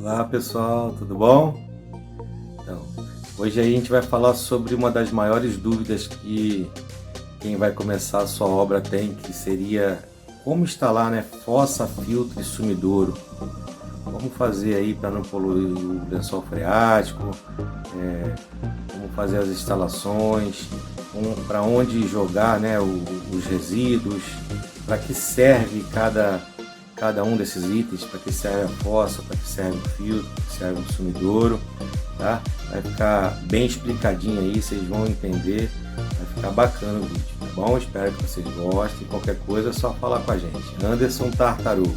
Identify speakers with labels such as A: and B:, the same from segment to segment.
A: Olá pessoal, tudo bom? Então, hoje a gente vai falar sobre uma das maiores dúvidas que quem vai começar a sua obra tem, que seria como instalar, fossa, filtro e sumidouro. Como fazer aí para não poluir o lençol freático, como fazer as instalações, para onde jogar os resíduos, para que serve cada um desses itens, para que serve a fossa, para que serve o filtro, para que serve o sumidouro, tá? Vai ficar bem explicadinho aí, vocês vão entender, vai ficar bacana o vídeo, tá bom? Espero que vocês gostem, qualquer coisa é só falar com a gente. Anderson Tartarugo.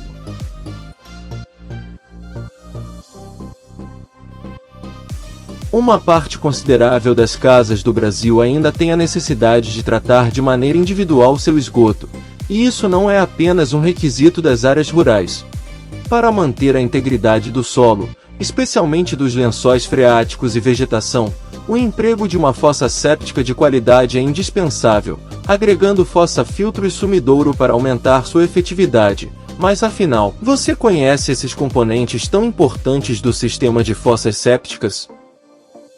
B: Uma parte considerável das casas do Brasil ainda tem a necessidade de tratar de maneira individual seu esgoto, e isso não é apenas um requisito das áreas rurais. Para manter a integridade do solo, especialmente dos lençóis freáticos e vegetação, o emprego de uma fossa séptica de qualidade é indispensável, agregando fossa, filtro e sumidouro para aumentar sua efetividade. Mas afinal, você conhece esses componentes tão importantes do sistema de fossas sépticas?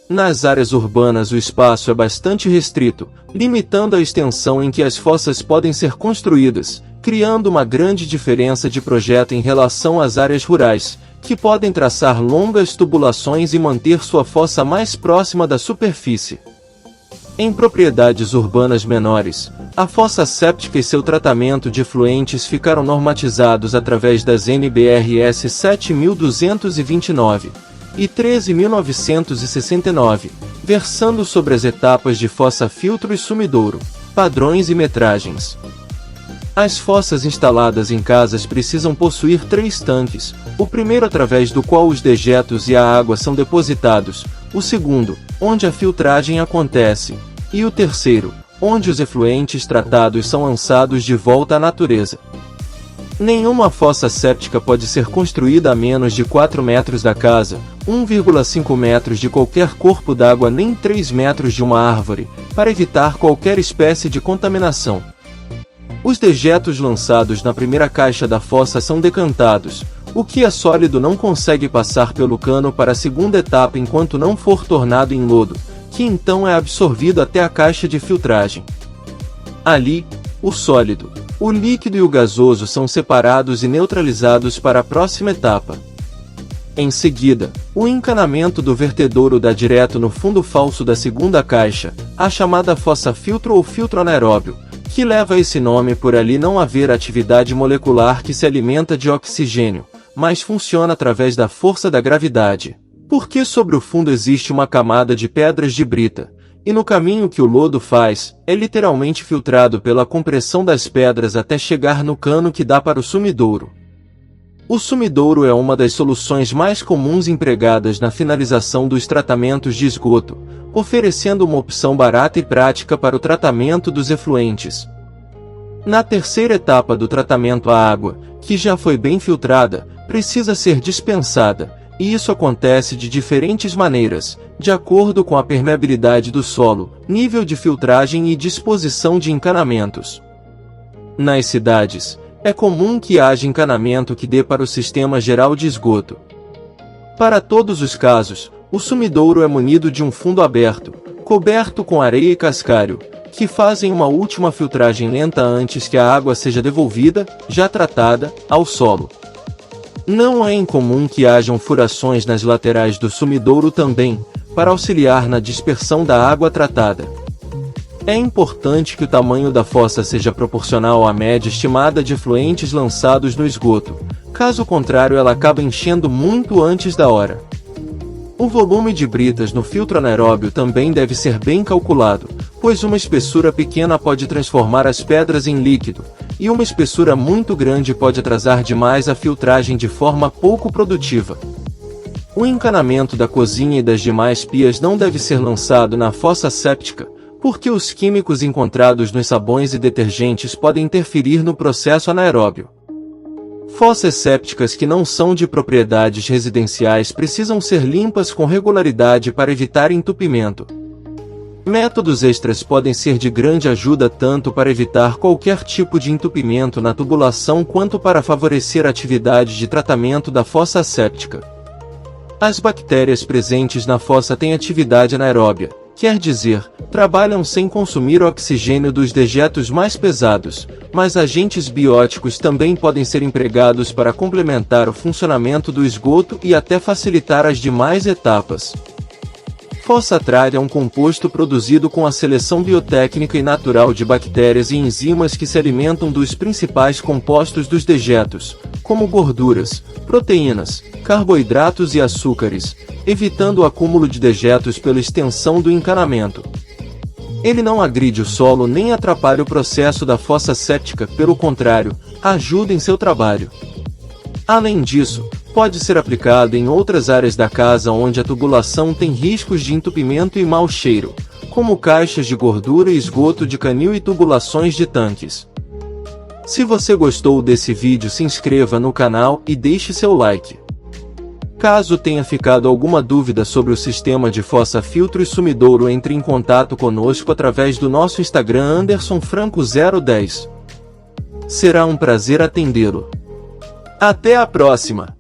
B: Nas áreas urbanas o espaço é bastante restrito, limitando a extensão em que as fossas podem ser construídas, criando uma grande diferença de projeto em relação às áreas rurais, que podem traçar longas tubulações e manter sua fossa mais próxima da superfície. Em propriedades urbanas menores, a fossa séptica e seu tratamento de efluentes ficaram normatizados através das NBRS 7229 e 13.969, versando sobre as etapas de fossa, filtro e sumidouro, padrões e metragens. As fossas instaladas em casas precisam possuir 3 tanques, o primeiro através do qual os dejetos e a água são depositados, o segundo, onde a filtragem acontece, e o terceiro, onde os efluentes tratados são lançados de volta à natureza. Nenhuma fossa séptica pode ser construída a menos de 4 metros da casa, 1,5 metros de qualquer corpo d'água nem 3 metros de uma árvore, para evitar qualquer espécie de contaminação. Os dejetos lançados na primeira caixa da fossa são decantados, o que é sólido não consegue passar pelo cano para a segunda etapa enquanto não for tornado em lodo, que então é absorvido até a caixa de filtragem. Ali, o sólido, o líquido e o gasoso são separados e neutralizados para a próxima etapa. Em seguida, o encanamento do vertedouro dá direto no fundo falso da segunda caixa, a chamada fossa filtro ou filtro anaeróbio, que leva esse nome por ali não haver atividade molecular que se alimenta de oxigênio, mas funciona através da força da gravidade. Porque sobre o fundo existe uma camada de pedras de brita, e no caminho que o lodo faz, é literalmente filtrado pela compressão das pedras até chegar no cano que dá para o sumidouro. O sumidouro é uma das soluções mais comuns empregadas na finalização dos tratamentos de esgoto, oferecendo uma opção barata e prática para o tratamento dos efluentes. Na terceira etapa do tratamento, a água, que já foi bem filtrada, precisa ser dispensada, e isso acontece de diferentes maneiras, de acordo com a permeabilidade do solo, nível de filtragem e disposição de encanamentos. Nas cidades, é comum que haja encanamento que dê para o sistema geral de esgoto. Para todos os casos, o sumidouro é munido de um fundo aberto, coberto com areia e cascalho, que fazem uma última filtragem lenta antes que a água seja devolvida, já tratada, ao solo. Não é incomum que hajam furações nas laterais do sumidouro também, para auxiliar na dispersão da água tratada. É importante que o tamanho da fossa seja proporcional à média estimada de efluentes lançados no esgoto, caso contrário ela acaba enchendo muito antes da hora. O volume de britas no filtro anaeróbio também deve ser bem calculado, pois uma espessura pequena pode transformar as pedras em líquido, e uma espessura muito grande pode atrasar demais a filtragem de forma pouco produtiva. O encanamento da cozinha e das demais pias não deve ser lançado na fossa séptica, porque os químicos encontrados nos sabões e detergentes podem interferir no processo anaeróbio. Fossas sépticas que não são de propriedades residenciais precisam ser limpas com regularidade para evitar entupimento. Métodos extras podem ser de grande ajuda tanto para evitar qualquer tipo de entupimento na tubulação quanto para favorecer a atividade de tratamento da fossa séptica. As bactérias presentes na fossa têm atividade anaeróbia, quer dizer, trabalham sem consumir o oxigênio dos dejetos mais pesados, mas agentes bióticos também podem ser empregados para complementar o funcionamento do esgoto e até facilitar as demais etapas. Fossa atrária é um composto produzido com a seleção biotécnica e natural de bactérias e enzimas que se alimentam dos principais compostos dos dejetos, como gorduras, proteínas, carboidratos e açúcares, evitando o acúmulo de dejetos pela extensão do encanamento. Ele não agride o solo nem atrapalha o processo da fossa séptica, pelo contrário, ajuda em seu trabalho. Além disso, pode ser aplicado em outras áreas da casa onde a tubulação tem riscos de entupimento e mau cheiro, como caixas de gordura e esgoto de canil e tubulações de tanques. Se você gostou desse vídeo, se inscreva no canal e deixe seu like. Caso tenha ficado alguma dúvida sobre o sistema de fossa filtro e sumidouro, entre em contato conosco através do nosso Instagram AndersonFranco010. Será um prazer atendê-lo. Até a próxima!